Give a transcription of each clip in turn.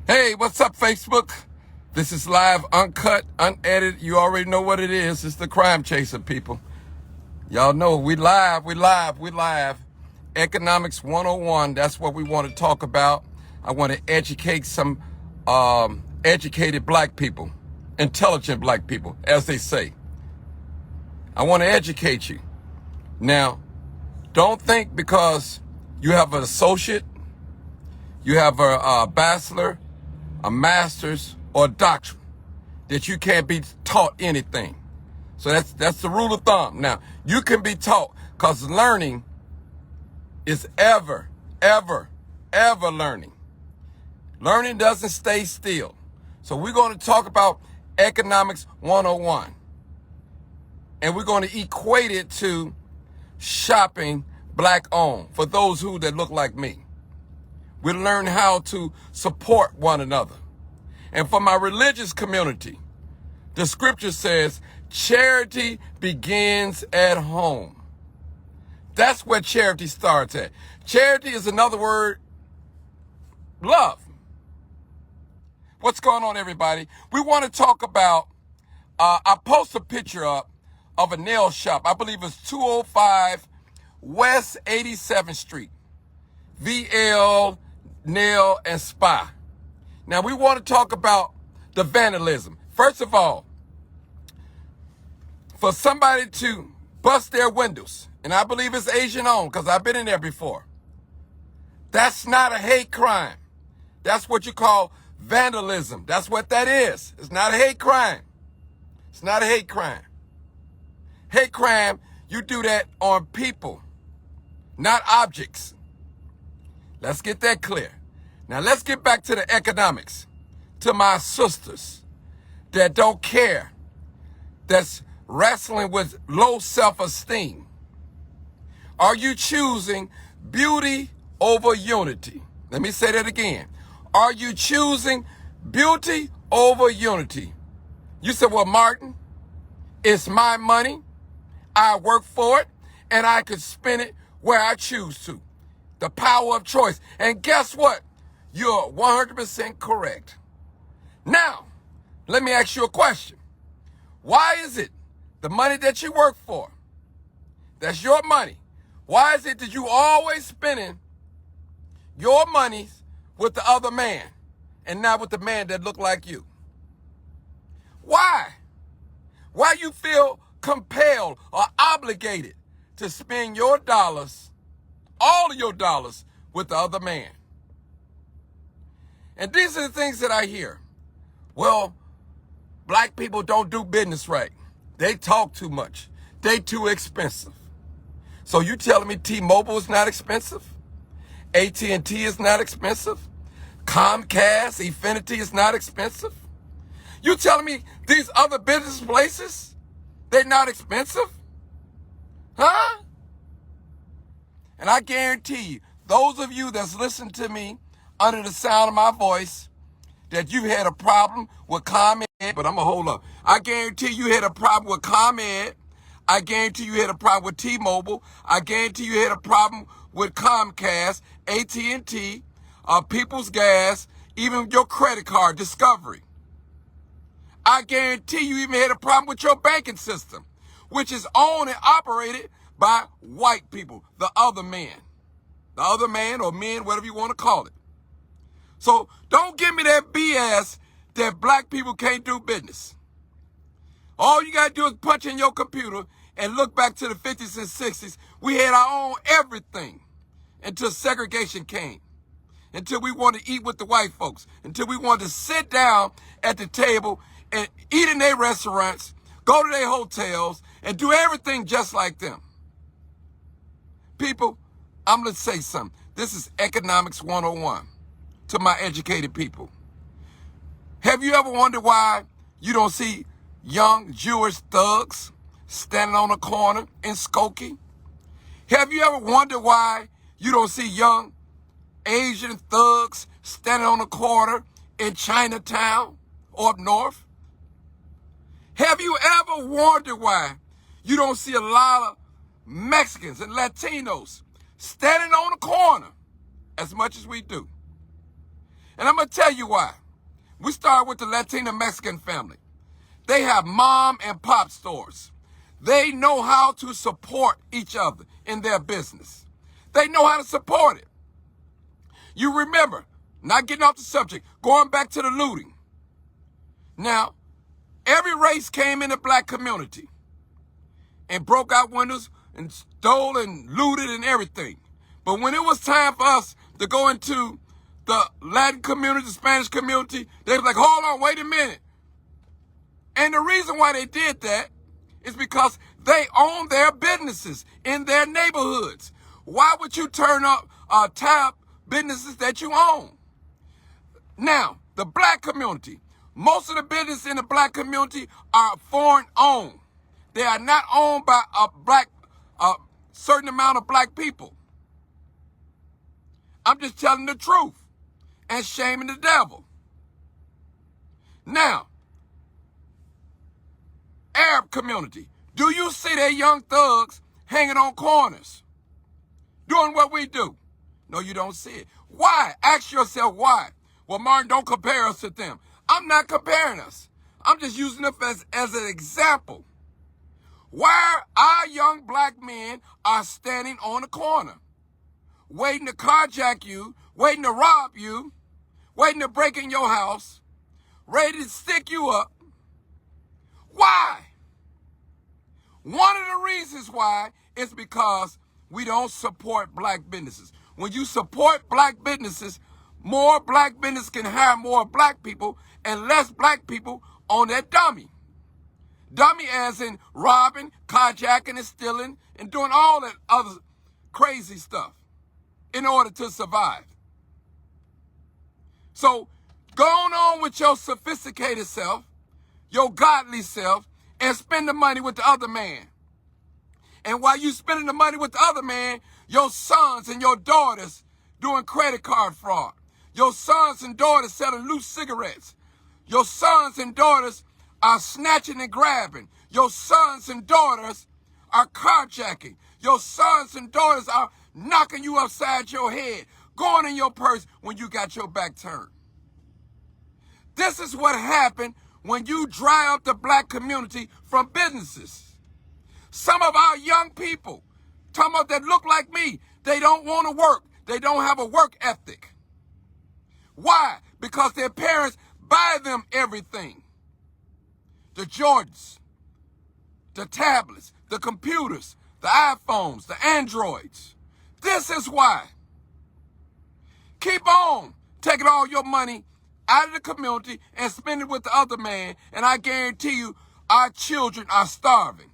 Hey, what's up, Facebook? This is live, uncut, unedited. You already know what it is. It's the Crimechaser, people. Y'all know we live. Economics 101, that's what we want to talk about. I want to educate some educated black people, intelligent black people, as they say. I want to educate you. Now, don't think because you have an associate, you have a bachelor, a master's, or a doctorate that you can't be taught anything. So that's the rule of thumb. Now, you can be taught because learning is ever learning. Learning doesn't stay still. So we're going to talk about economics 101. And we're going to equate it to shopping black owned for those that look like me. We learn how to support one another. And for my religious community, the scripture says charity begins at home. That's where charity starts at. Charity is another word, love. What's going on, everybody? We want to talk about, I post a picture up of a nail shop. I believe it's 205 West 87th Street. VL Nail and Spa. Now, we want to talk about the vandalism. First of all, for somebody to bust their windows, and I believe it's Asian owned because I've been in there before, that's not a hate crime. That's what you call vandalism. That's what that is. It's not a hate crime. It's not a hate crime. Hate crime, you do that on people, not objects. Let's get that clear. Now, let's get back to the economics, to my sisters that don't care, that's wrestling with low self-esteem. Are you choosing beauty over unity? Let me say that again. Are you choosing beauty over unity? You said, well, Martin, it's my money. I work for it, and I could spend it where I choose to. The power of choice. And guess what? You're 100% correct. Now, let me ask you a question. Why is it the money that you work for, that's your money, why is it that you always spending your money with the other man and not with the man that look like you? Why? Why you feel compelled or obligated to spend your dollars, all of your dollars, with the other man? And these are the things that I hear. Well, black people don't do business right. They talk too much. They too expensive. So you telling me T-Mobile is not expensive? AT&T is not expensive? Comcast, Infinity is not expensive? You telling me these other business places, they're not expensive? Huh? And I guarantee you, those of you that's listening to me under the sound of my voice, that you've had a problem with ComEd, but I'm going to hold up. I guarantee you had a problem with ComEd. I guarantee you had a problem with T-Mobile. I guarantee you had a problem with Comcast, AT&T, People's Gas, even your credit card, Discovery. I guarantee you even had a problem with your banking system, which is owned and operated by white people, the other man. The other man or men, whatever you want to call it. So don't give me that BS that black people can't do business. All you got to do is punch in your computer and look back to the 50s and 60s. We had our own everything until segregation came, until we wanted to eat with the white folks, until we wanted to sit down at the table and eat in their restaurants, go to their hotels, and do everything just like them. People, I'm going to say something. This is Economics 101 to my educated people. Have you ever wondered why you don't see young Jewish thugs standing on a corner in Skokie? Have you ever wondered why you don't see young Asian thugs standing on a corner in Chinatown or up north? Have you ever wondered why you don't see a lot of Mexicans and Latinos standing on a corner as much as we do? And I'm going to tell you why. We start with the Latino Mexican family. They have mom and pop stores. They know how to support each other in their business. They know how to support it. You remember, not getting off the subject, going back to the looting. Now, every race came in the black community and broke out windows and stole and looted and everything. But when it was time for us to go into the Latin community, the Spanish community, they was like, hold on, wait a minute. And the reason why they did that is because they own their businesses in their neighborhoods. Why would you turn up tap businesses that you own? Now, the black community, most of the business in the black community are foreign owned. They are not owned by a certain amount of black people. I'm just telling the truth and shaming the devil. Now, Arab community, do you see their young thugs hanging on corners, doing what we do? No, you don't see it. Why? Ask yourself why. Well, Martin, don't compare us to them. I'm not comparing us. I'm just using them as an example. Where our young black men are standing on the corner, waiting to carjack you, waiting to rob you, waiting to break in your house, ready to stick you up. Why? One of the reasons why is because we don't support black businesses. When you support black businesses, more black business can hire more black people and less black people on that dummy. Dummy as in robbing, carjacking, and stealing, and doing all that other crazy stuff in order to survive. So go on with your sophisticated self, your godly self, and spend the money with the other man. And while you spending the money with the other man, your sons and your daughters doing credit card fraud. Your sons and daughters selling loose cigarettes. Your sons and daughters are snatching and grabbing. Your sons and daughters are carjacking. Your sons and daughters are knocking you upside your head, going in your purse when you got your back turned. This is what happened when you dry up the black community from businesses. Some of our young people, talking about that look like me, they don't want to work. They don't have a work ethic. Why? Because their parents buy them everything. The Jordans, the tablets, the computers, the iPhones, the Androids. This is why. Keep on taking all your money out of the community and spend it with the other man, and I guarantee you our children are starving.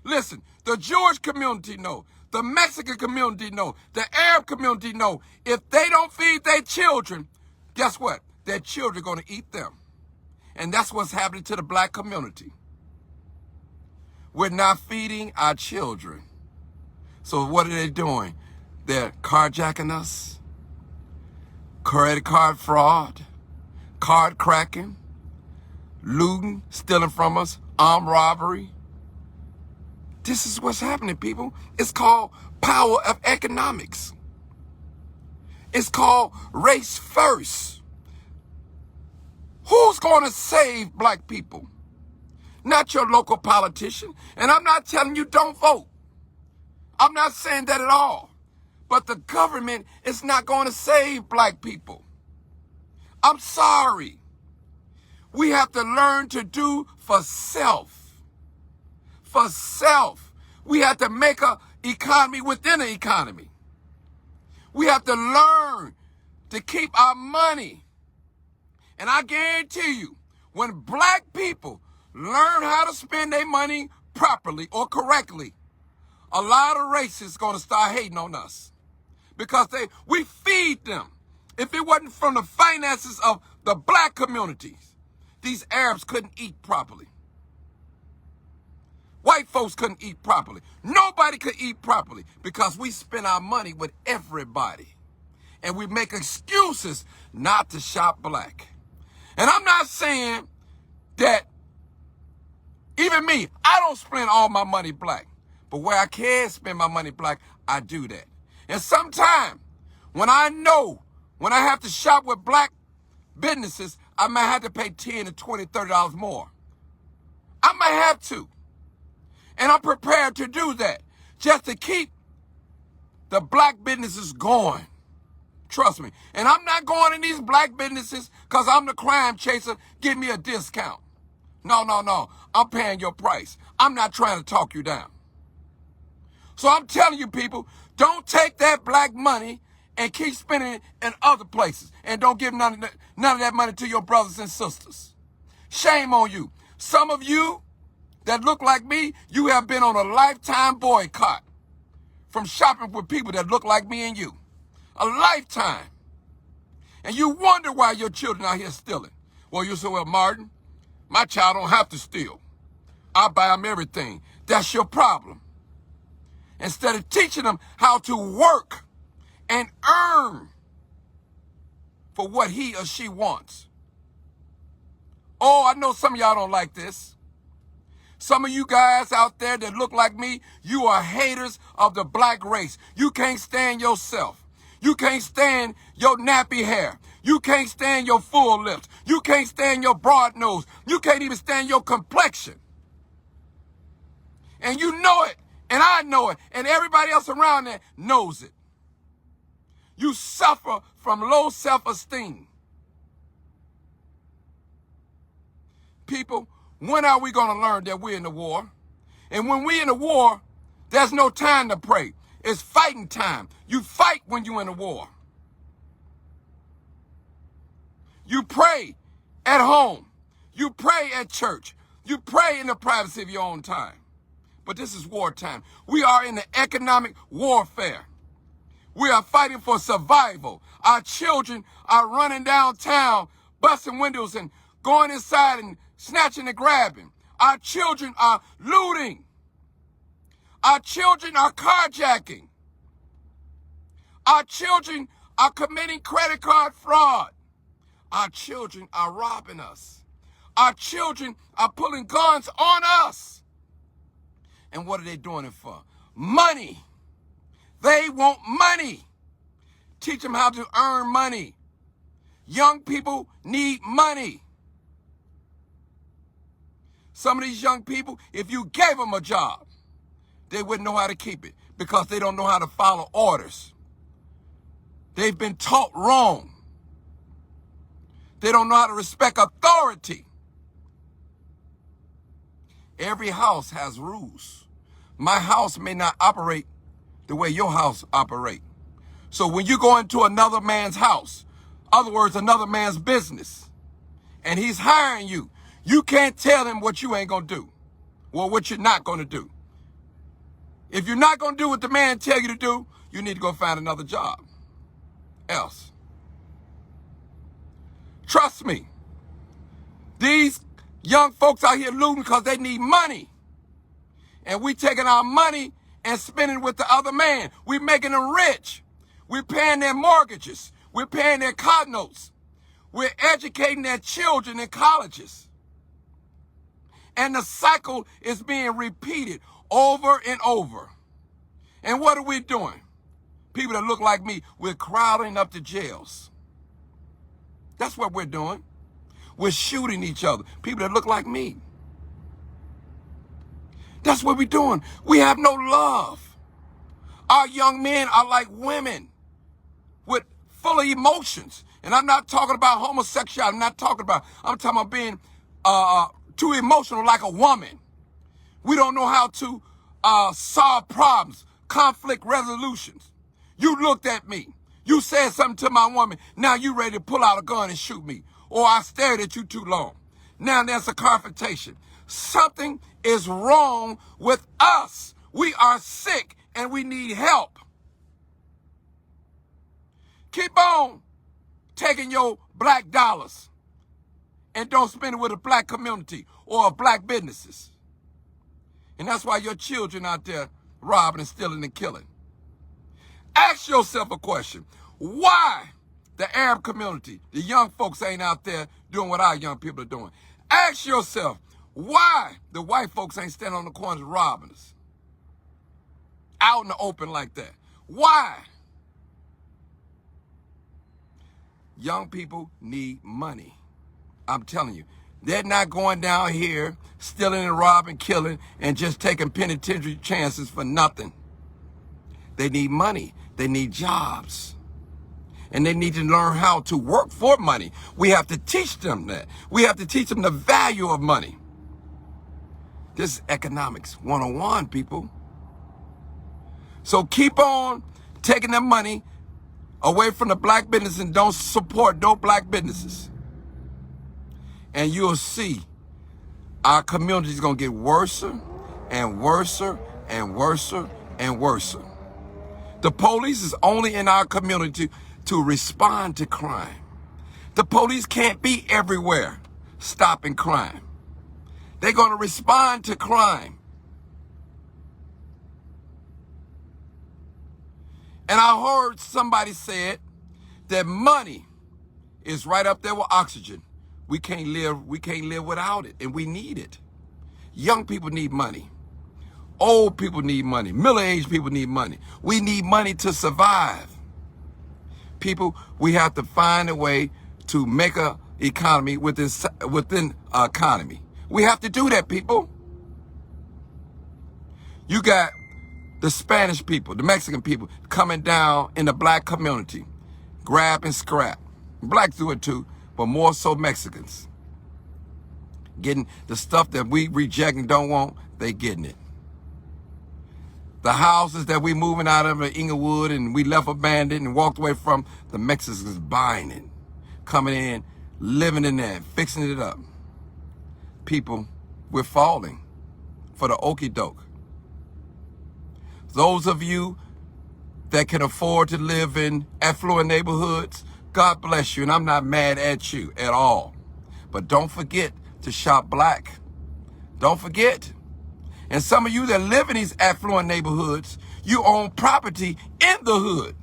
Listen, the Jewish community know, the Mexican community know, the Arab community know. If they don't feed their children, guess what? Their children are going to eat them. And that's what's happening to the black community. We're not feeding our children. So what are they doing? They're carjacking us, credit card fraud, card cracking, looting, stealing from us, armed robbery. This is what's happening, people. It's called power of economics. It's called race first. Who's going to save black people? Not your local politician. And I'm not telling you don't vote. I'm not saying that at all. But the government is not going to save black people. I'm sorry. We have to learn to do for self. For self. We have to make an economy within an economy. We have to learn to keep our money. And I guarantee you, when black people learn how to spend their money properly or correctly, a lot of racists going to start hating on us. Because we feed them. If it wasn't from the finances of the black communities, these Arabs couldn't eat properly. White folks couldn't eat properly. Nobody could eat properly because we spend our money with everybody. And we make excuses not to shop black. And I'm not saying that even me, I don't spend all my money black. But where I can spend my money black, I do that. And sometimes when I know When I have to shop with black businesses, I might have to pay $10 to $20, $30 more. I might have to. And I'm prepared to do that just to keep the black businesses going. Trust me. And I'm not going in these black businesses because I'm the crime chaser. Give me a discount. No, no, no. I'm paying your price. I'm not trying to talk you down. So I'm telling you people, don't take that black money and keep spending it in other places. And don't give none of that money to your brothers and sisters. Shame on you. Some of you that look like me, you have been on a lifetime boycott from shopping with people that look like me and you. A lifetime. And you wonder why your children out here stealing. Well, you say, well, Martin, my child don't have to steal. I buy them everything. That's your problem. Instead of teaching them how to work and earn for what he or she wants. Oh, I know some of y'all don't like this. Some of you guys out there that look like me, you are haters of the black race. You can't stand yourself. You can't stand your nappy hair. You can't stand your full lips. You can't stand your broad nose. You can't even stand your complexion. And you know it, and I know it, and everybody else around there knows it. You suffer from low self-esteem. People, when are we going to learn that we're in the war? And when we're in the war, there's no time to pray. It's fighting time. You fight when you're in a war. You pray at home. You pray at church. You pray in the privacy of your own time. But this is wartime. We are in the economic warfare. We are fighting for survival. Our children are running downtown, busting windows and going inside and snatching and grabbing. Our children are looting. Our children are carjacking. Our children are committing credit card fraud. Our children are robbing us. Our children are pulling guns on us. And what are they doing it for? Money. They want money. Teach them how to earn money. Young people need money. Some of these young people, if you gave them a job, they wouldn't know how to keep it because they don't know how to follow orders. They've been taught wrong. They don't know how to respect authority. Every house has rules. My house may not operate the way your house operates. So when you go into another man's house, other words, another man's business, and he's hiring you, you can't tell him what you ain't going to do or what you're not going to do. If you're not going to do what the man tell you to do, you need to go find another job else. Trust me. These young folks out here looting because they need money. And we taking our money and spending it with the other man. We making them rich. We're paying their mortgages. We're paying their car notes. We're educating their children in colleges. And the cycle is being repeated over and over. And what are we doing? People that look like me, we're crowding up the jails. That's what we're doing. We're shooting each other. People that look like me. That's what we're doing. We have no love. Our young men are like women with full of emotions. And I'm not talking about homosexuality. I'm talking about being too emotional like a woman. We don't know how to solve problems, conflict resolutions. You looked at me. You said something to my woman. Now you ready to pull out a gun and shoot me. Or I stared at you too long. Now there's a confrontation. Something is wrong with us. We are sick and we need help. Keep on taking your black dollars and don't spend it with a black community or black businesses. And that's why your children out there robbing and stealing and killing. Ask yourself a question. Why the Arab community, the young folks ain't out there doing what our young people are doing? Ask yourself, why the white folks ain't standing on the corners robbing us? Out in the open like that. Why? Young people need money. I'm telling you. They're not going down here stealing and robbing, killing, and just taking penitentiary chances for nothing. They need money. They need jobs. And they need to learn how to work for money. We have to teach them that. We have to teach them the value of money. This is economics 101, people. So keep on taking the money away from the black business and don't support no black businesses. And you'll see our community is going to get worse and worse and worse and worse. The police is only in our community to respond to crime. The police can't be everywhere stopping crime. They're going to respond to crime. And I heard somebody said that money is right up there with oxygen. We can't live without it, and we need it. Young people need money. Old people need money. Middle-aged people need money. We need money to survive. People, we have to find a way to make an economy within economy. We have to do that, people. You got the Spanish people, the Mexican people coming down in the black community, grab and scrap. Blacks do it too, but more so Mexicans. Getting the stuff that we reject and don't want, they getting it. The houses that we moving out of in Inglewood and we left abandoned and walked away from, the Mexicans buying it, coming in, living in there, fixing it up. People, we're falling for the okie doke. Those of you that can afford to live in affluent neighborhoods, God bless you, and I'm not mad at you at all. But don't forget to shop black. Don't forget. And some of you that live in these affluent neighborhoods, you own property in the hood.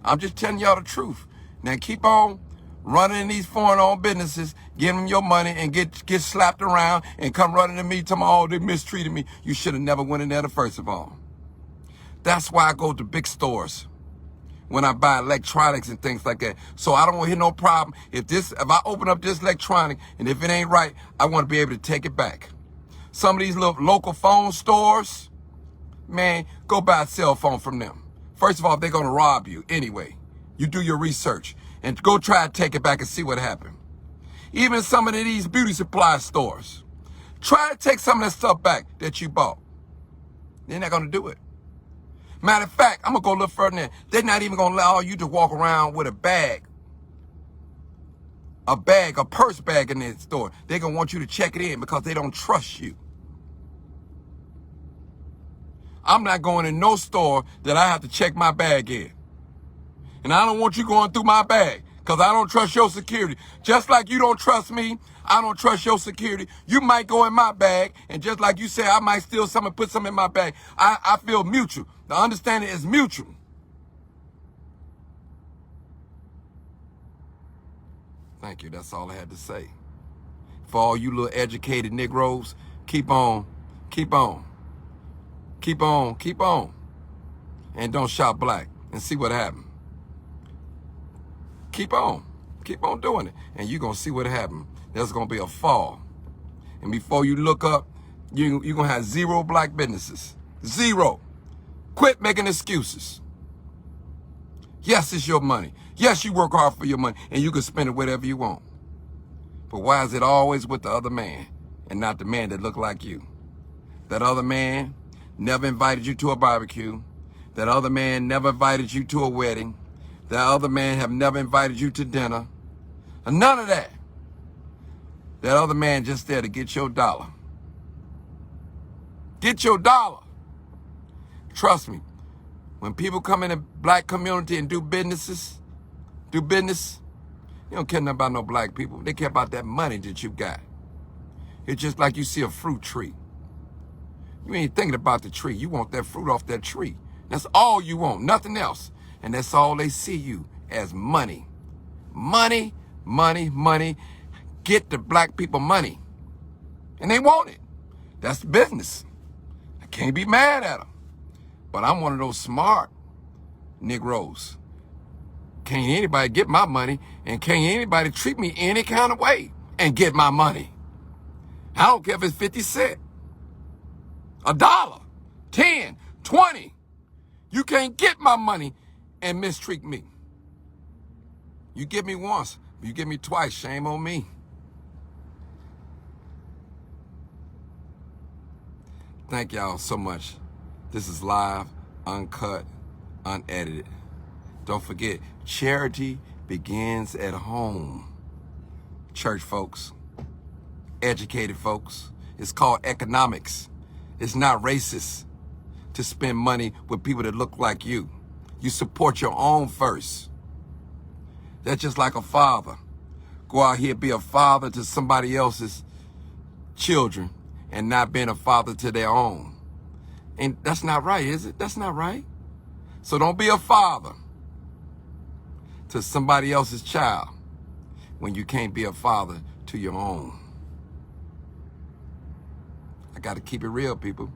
I'm just telling y'all the truth. Now keep on running in these foreign-owned businesses, give them your money and get slapped around and come running to me, tell me, oh, they mistreated me. You should have never went in there the first of all. That's why I go to big stores when I buy electronics and things like that. So I don't want to hear no problem. If I open up this electronic and if it ain't right, I want to be able to take it back. Some of these little local phone stores, man, go buy a cell phone from them. First of all, they're going to rob you anyway. You do your research and go try to take it back and see what happened. Even some of these beauty supply stores, try to take some of that stuff back that you bought. They're not going to do it. Matter of fact, I'm going to go a little further than that. They're not even going to allow you to walk around with a purse bag in their store. They're going to want you to check it in because they don't trust you. I'm not going in no store that I have to check my bag in. And I don't want you going through my bag because I don't trust your security. Just like you don't trust me, I don't trust your security. You might go in my bag, and just like you say, I might steal something and put something in my bag. I feel mutual. The understanding is mutual. Thank you. That's all I had to say. For all you little educated Negroes, keep on, keep on, keep on, keep on. And don't shop black and see what happens. Keep on doing it. And you're going to see what happens. There's going to be a fall. And before you look up, you're going to have 0 black businesses. 0. Quit making excuses. Yes, it's your money. Yes, you work hard for your money, and you can spend it whatever you want. But why is it always with the other man and not the man that look like you? That other man never invited you to a barbecue. That other man never invited you to a wedding. That other man have never invited you to dinner. And none of that. That other man just there to get your dollar. Get your dollar. Trust me, when people come in the black community and do business, they don't care nothing about no black people. They care about that money that you got. It's just like you see a fruit tree. You ain't thinking about the tree. You want that fruit off that tree. That's all you want, nothing else. And that's all they see you as money. Money, money, money. Get the black people money. And they want it. That's business. I can't be mad at them. But I'm one of those smart Negroes. can't anybody get my money, and can't anybody treat me any kind of way and get my money. I don't care if it's 50 cents, $1, 10, 20. You can't get my money and mistreat me. You give me once, you give me twice, shame on me. Thank y'all so much. This is live, uncut, unedited. Don't forget, charity begins at home. Church folks, educated folks. It's called economics. It's not racist to spend money with people that look like you. You support your own first. That's just like a father. Go out here, be a father to somebody else's children and not being a father to their own. And that's not right, is it? That's not right. So don't be a father to somebody else's child when you can't be a father to your own. I got to keep it real, people.